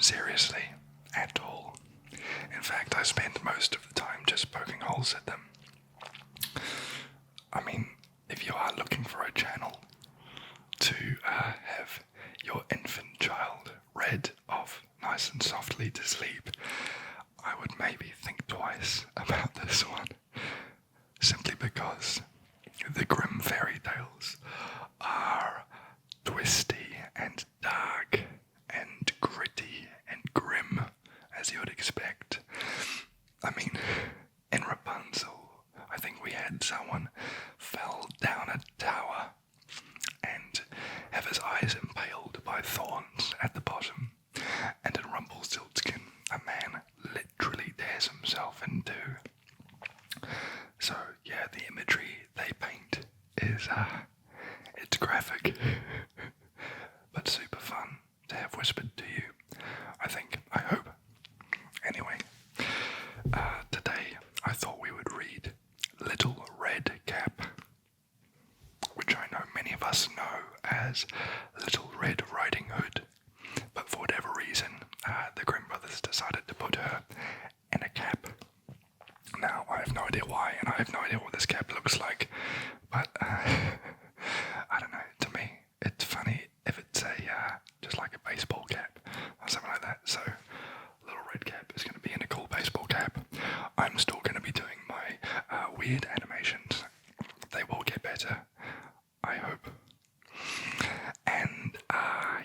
seriously at all. In fact, I spend most of the time just poking holes at them. I mean, if you are looking for a channel to have your infant child read off nice and softly to sleep, I would maybe think twice about this one. Simply because the grim fairy tales are twisty and dark and gritty and grim, as you would expect. I mean, in Rapunzel, I think we had someone fell down a tower and have his eyes impaled by thorns at the bottom. And in Rumpelstiltskin, a man literally tears himself in two. So yeah, the imagery they paint is, it's graphic, but super fun to have whispered to you, I think, I hope. Anyway, today I thought we would read Little Red Cap, which I know many of us know as Little Red Riding Hood, but for whatever reason, the Grimm brothers decided to put her in a cap. Now, I have no idea why, and I have no idea what this cap looks like, but I don't know, to me, it's funny if it's just like a baseball cap, or something like that. So, Little Red Cap is going to be in a cool baseball cap. I'm still going to be doing my weird animations. They will get better, I hope. And,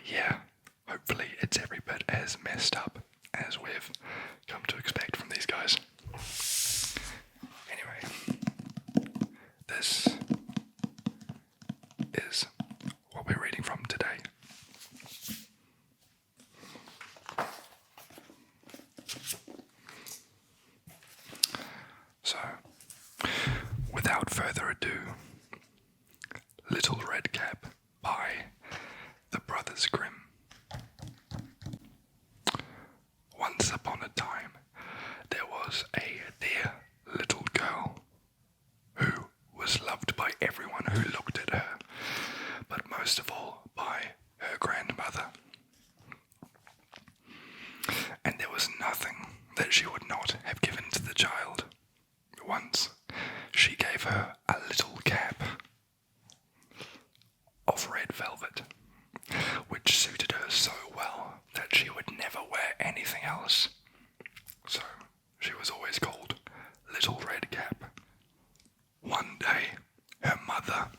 yeah, hopefully it's every bit as messed up as we've come to expect from these guys. Anyway, this is what we're reading from today. So, without further ado, Little Red Cap by the Brothers Grimm. Once upon a time, there was a dear little girl who was loved by everyone who looked at her, but most of all by her grandmother. And there was nothing that she would not have given to the child. Once, she gave her a little cap of red velvet, which suited her so well that she would never wear anything else. So, she was always called Little Red Cap. One day, her mother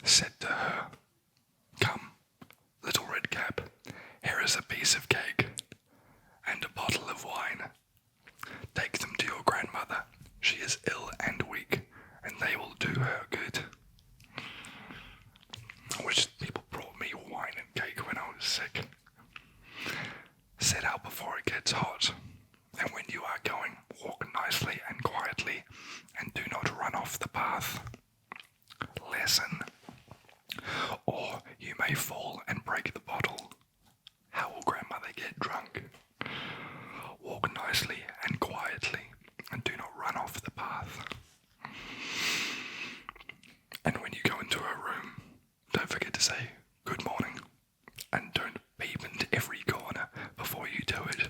said to her, "Come, Little Red Cap, here is a piece of cake and a bottle of wine. Take them to your grandmother. She is ill and weak, and they will do her good." I wish people brought me wine and cake when I was sick. Set out before it gets hot, and when you are going, walk nicely and quietly, and do not run off the path. Lesson. Or you may fall and break the bottle. How will grandmother get drunk? Walk nicely and quietly, and do not run off the path. And when you go into her room, don't forget to say good morning, and don't peep into every corner before you do it.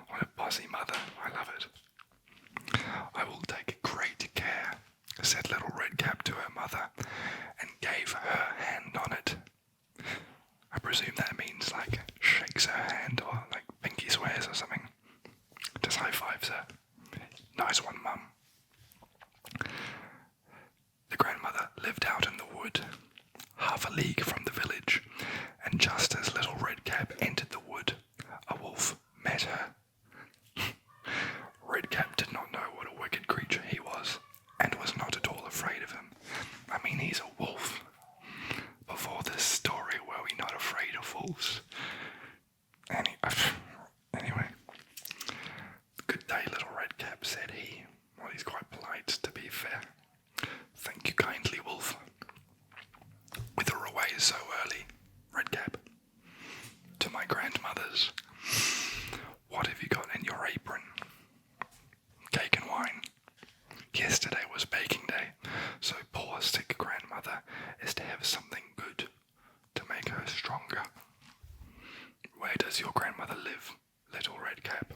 What a bossy mother, I love it. I will take great care, said Little Red Cap to her mother, and gave her hand on it. I presume that means like shakes her hand or like pinky swears or something. Just high fives her. Nice one, Mum. The grandmother lived out in the wood, half a league from the village, and just as Little Red Cap entered the wood, a wolf met her. Red Cap did not know what a wicked creature he was, and was not at all afraid of him. I mean, he's a wolf. Before this story, were we not afraid of wolves? Anyway. Good day, Little Red Cap, said he. Well, he's quite polite, to be fair. Thank you kindly, wolf. Whither away so early, Red Cap? To my grandmother's. What have you got in your apron? Cake and wine. Yesterday was baking day, so poor sick grandmother is to have something good to make her stronger. Where does your grandmother live, Little Red Cap?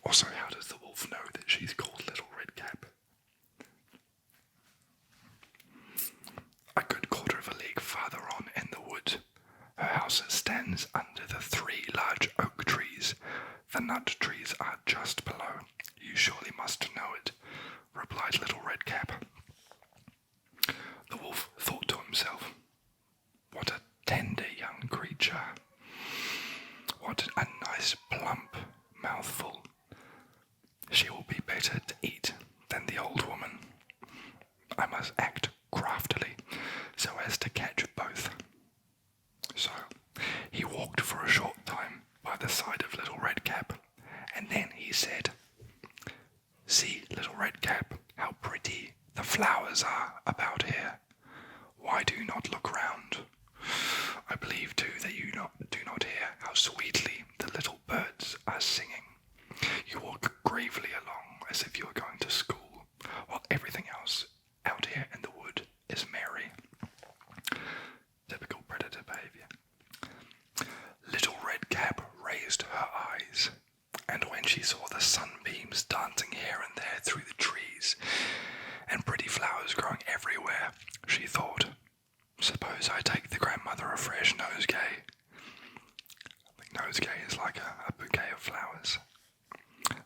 Also, how does the wolf know that she's called Little Red Cap? A good quarter of a league farther on in the wood, her house stands under the 3 large oak trees. The nut trees are just below. You surely must know it, replied Little Red Cap. The wolf thought to himself, what a tender young creature. What a nice plump mouthful. She will be better to eat than the old woman. I must act craftily so as to catch both. So he walked for a short time by the side of Little Red Cap, and then he said, See, Little Red Cap, how pretty the flowers are about here. Why do you not look round? I believe too that you do not hear how sweetly the little birds are singing. You walk gravely along as if you were going to school, while everything else out here in the wood is merry. Typical predator behavior. Little Red Cap raised her eyes, and when she saw the sunbeams dancing here and there through the trees, and pretty flowers growing everywhere, she thought, suppose I take the grandmother a fresh nosegay. I think nosegay is like a bouquet of flowers.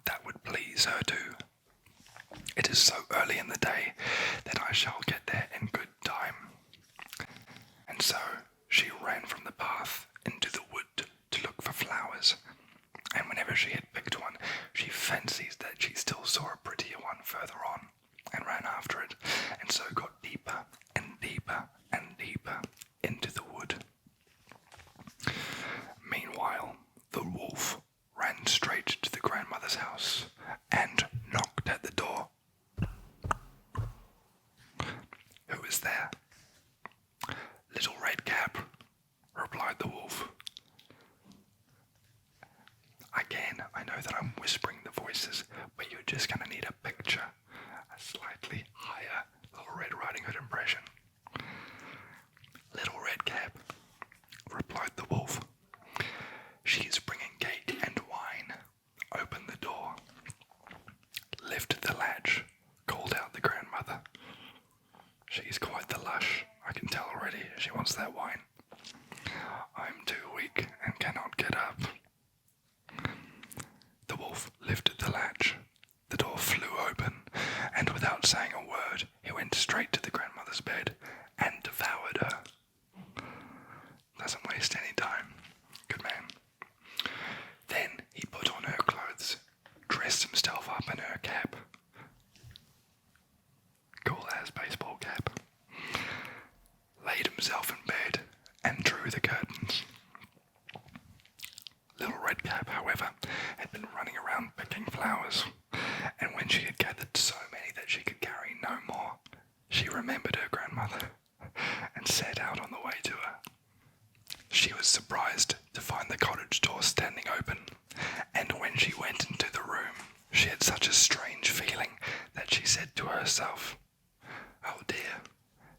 That would please her too. It is so early in the day that I shall get there in good time. And so she ran from the path into the wood to look for flowers, and whenever she had picked one, she fancied that she still saw a prettier one further on, and ran after it, and so got deeper and deeper and deeper into the wood. Meanwhile, the wolf ran straight to the grandmother's house and knocked at the door. Who is there? Little Red Cap, replied the wolf. Again, I know that I'm whispering the voices, but you're just going to need a picture, a slightly higher Little Red Riding Hood impression. Little Red Cap, replied the wolf. She is bringing cake and wine. Open the door. Lift the latch, called out the grandmother. She's quite the lush, I can tell already. She wants that wine. I'm too weak and cannot get up. The wolf lifted the latch. The door flew open, and without saying a word, he went straight to the grandmother's bed and devoured her. Doesn't waste any time. Good man. Then he put on her clothes, dressed himself up in her cap. Cool as baseball cap. Laid himself in bed and drew the curtains. Little Red Cap, however, had been running around picking flowers, and when she had gathered so many that she could carry no more, she remembered her grandmother and set out on the way to her. She was surprised to find the cottage door standing open, and when she went into the room, she had such a strange feeling that she said to herself, "Oh dear,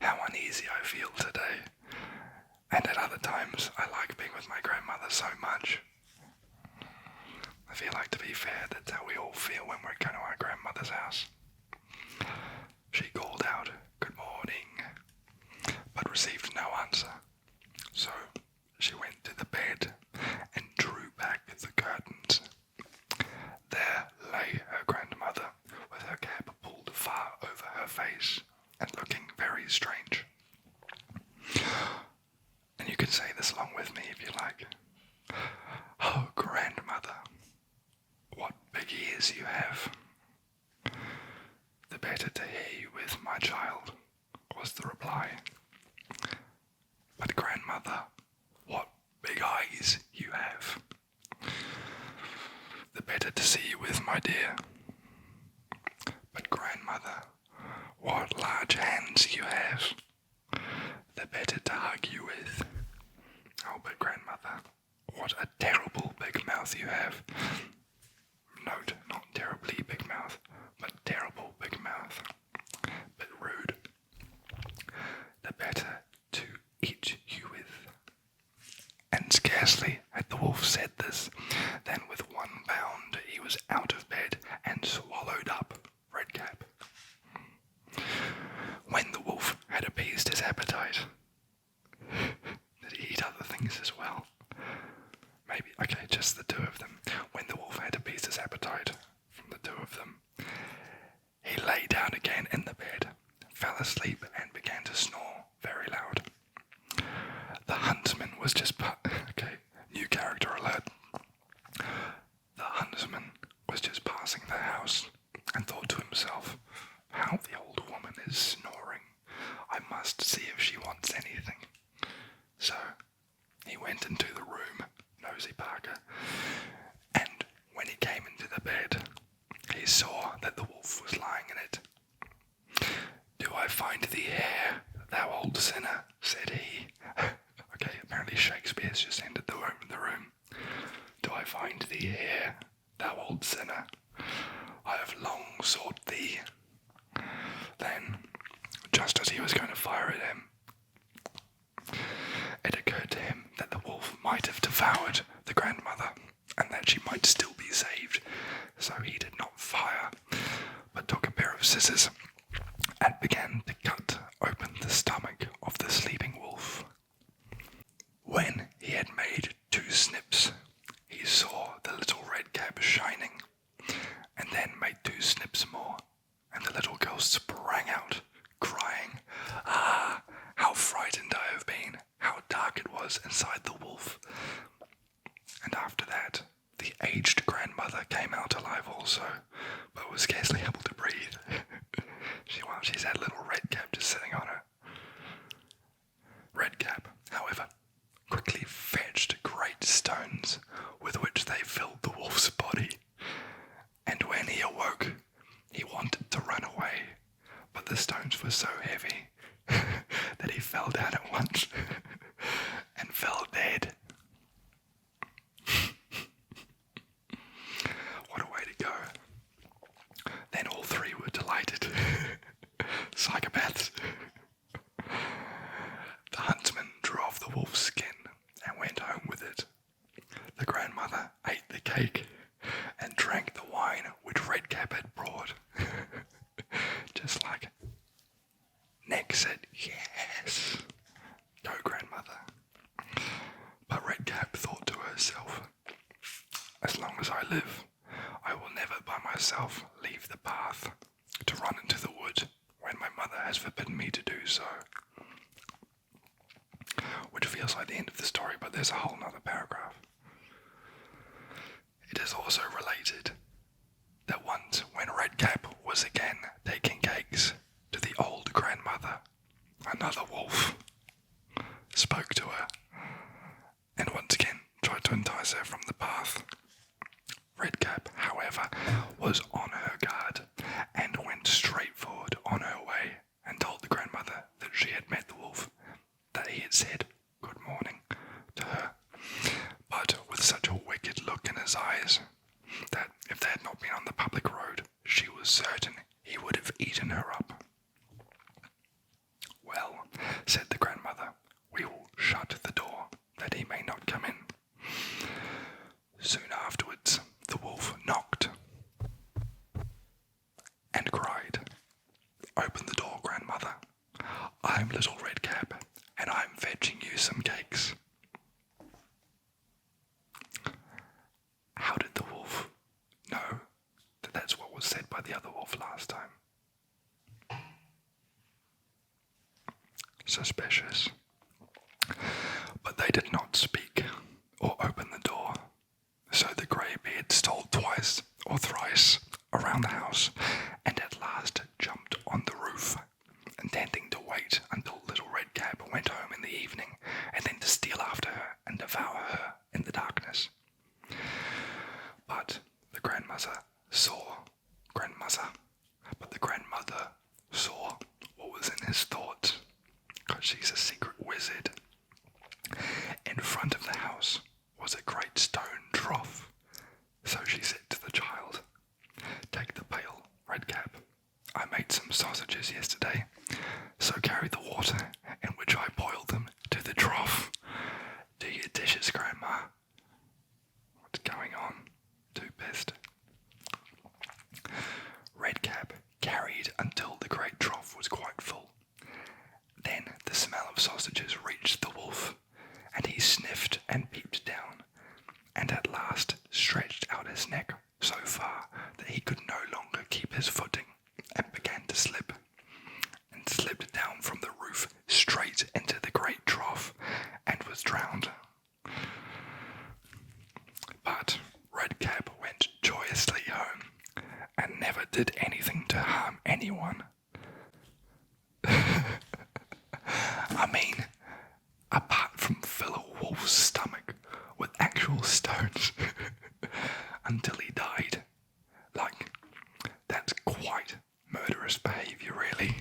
how uneasy I feel today, and at other times I like being with my grandmother so much." I feel like, to be fair, that's how we all feel when we're going to our grandmother's house. She called out, "Good morning," but received no answer. So she went to the bed and drew back the curtains. There lay her grandmother, with her cap pulled far over her face and looking very strange. And you can say this along with me if you like. "Oh, grandmother, what big ears you have." "The better to hear you with, my child," was the reply. "But grandmother, what big eyes you have." "The better to see you with, my dear." "But grandmother, what large hands you have." "The better to hug you with." "Oh, but grandmother, what a terrible big mouth you have." Note, not terribly big mouth, but terrible big mouth. But rude. "The better to eat you with." "And scare Scarcely had the wolf said this, than with one bound he was out of bed and swallowed up Redcap. When the wolf had appeased his appetite, did he eat other things as well? Maybe, okay, just the two of them. When the wolf had appeased his appetite from the two of them, he lay down again in the bed, fell asleep, and began to snore very loud. The huntsman was just okay, new character alert. The huntsman was just passing the house and thought to himself, how the old woman is snoring. I must see if she wants anything. So he went into the room, Nosy Parker, and when he came into the bed, he saw that the wolf was lying in it. Do I find thee here, thou old sinner, said he. Okay, apparently Shakespeare's just entered the room. Do I find thee here, thou old sinner? I have long sought thee. Then, just as he was going to fire at him, it occurred to him that the wolf might have devoured the grandmother, and that she might still be saved. So he did not fire, but took a pair of scissors and began to cut open the stomach of the sleeping wolf. When he had made 2 snips, he saw the little Redcap shining, and then made 2 snips more, and the little girl sprang out, crying, "Ah, how frightened I have been, how dark it was inside the wolf." And after that, the aged grandmother came out alive also, but was scarcely able to breathe. She's had little Redcap just sitting on her. Redcap, however, quickly fetched great stones with which they filled the wolf's body, and when he awoke, he wanted to run away, but the stones were so heavy that he fell down at once and fell dead. What a way to go. Then all 3 were delighted. Psychopaths. The huntsman drew off the wolf's skin and went home with it. The grandmother ate the cake and drank the wine which Redcap had brought. Just like Nick said, yes. Go, grandmother. But Redcap thought to herself, as long as I live, I will never by myself leave the path to run into the wood when my mother has forbidden me to do so. Which feels like the end of the story, but there's a whole nother paragraph. It is also related that once when Redcap was again taking cakes to the old grandmother, another wolf spoke to her and once again tried to entice her from the path. Redcap, however, was on her guard and went straight forward on her way and told the grandmother that she had met the wolf, that he had said good morning to her, but with such a wicked look in his eyes that if they had not been on the public road, she was certain he would have eaten her up. Well, said the grandmother, we will shut the door that he may not come in. Soon afterwards, the wolf knocked and cried, "Open the door, grandmother. I'm little Redcap, and I'm fetching you some cakes." How did the wolf know that that's what was said by the other wolf last time? Suspicious. But they did not speak or open the door, so the greybeard stole twice or thrice around the house and at last jumped on the roof, intending to wait until little Redcap went home in the evening and then to steal after her and devour her in the darkness. But the grandmother saw what was in his thoughts, because she's a secret wizard. In front of the house was a great stone trough, so she said to the child, "Take the pail, Redcap. I made some sausages yesterday, so carry the water in which I boiled them to the trough. Do your dishes, Grandma, sausages reached the wolf, and he sniffed and peeped down, and at last stretched out his neck so far that he could no longer keep his footing, and began to slip, and slipped down from the roof straight into the great trough, and was drowned. But Redcap went joyously home, and never did anything to harm anyone. I mean, apart from fill a wolf's stomach with actual stones until he died. Like, that's quite murderous behaviour, really.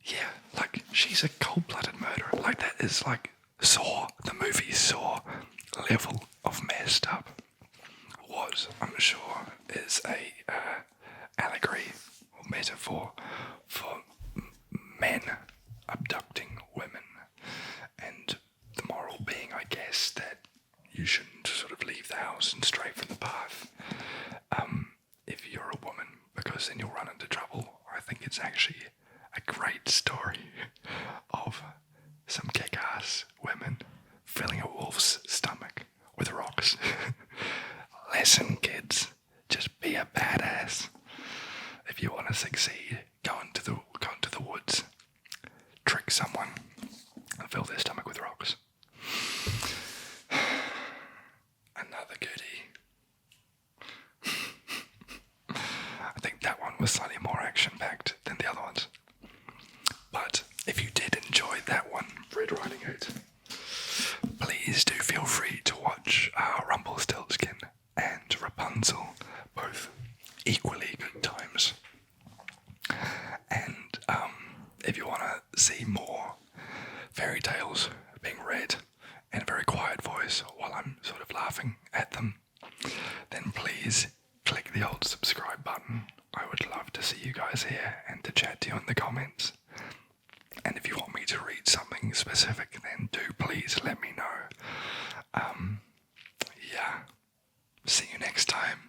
Yeah, like, she's a cold-blooded murderer. Like, that is like Saw, the movie Saw, level of messed up. What, I'm sure, is a allegory or metaphor for men abducting women, and the moral being, I guess, that you shouldn't sort of leave the house and stray from the path if you're a woman, because then you'll run into trouble. I think it's actually a great story of some kick-ass women filling a wolf's stomach with rocks. Lesson, kids, just be a badass. If you want to succeed, go into the woods, trick someone, and fill their stomach with rocks. Another goodie. I think that one was slightly more action-packed than the other ones. But if you did enjoy that one, Red Riding Hood, please do feel free to watch Rumpelstiltskin and Rapunzel, both equally good times. And if you want to see more fairy tales being read in a very quiet voice while I'm sort of laughing at them, then please click the old subscribe button. I would love to see you guys here and to chat to you in the comments. And if you want me to read something specific, then do please let me know. Yeah. See you next time.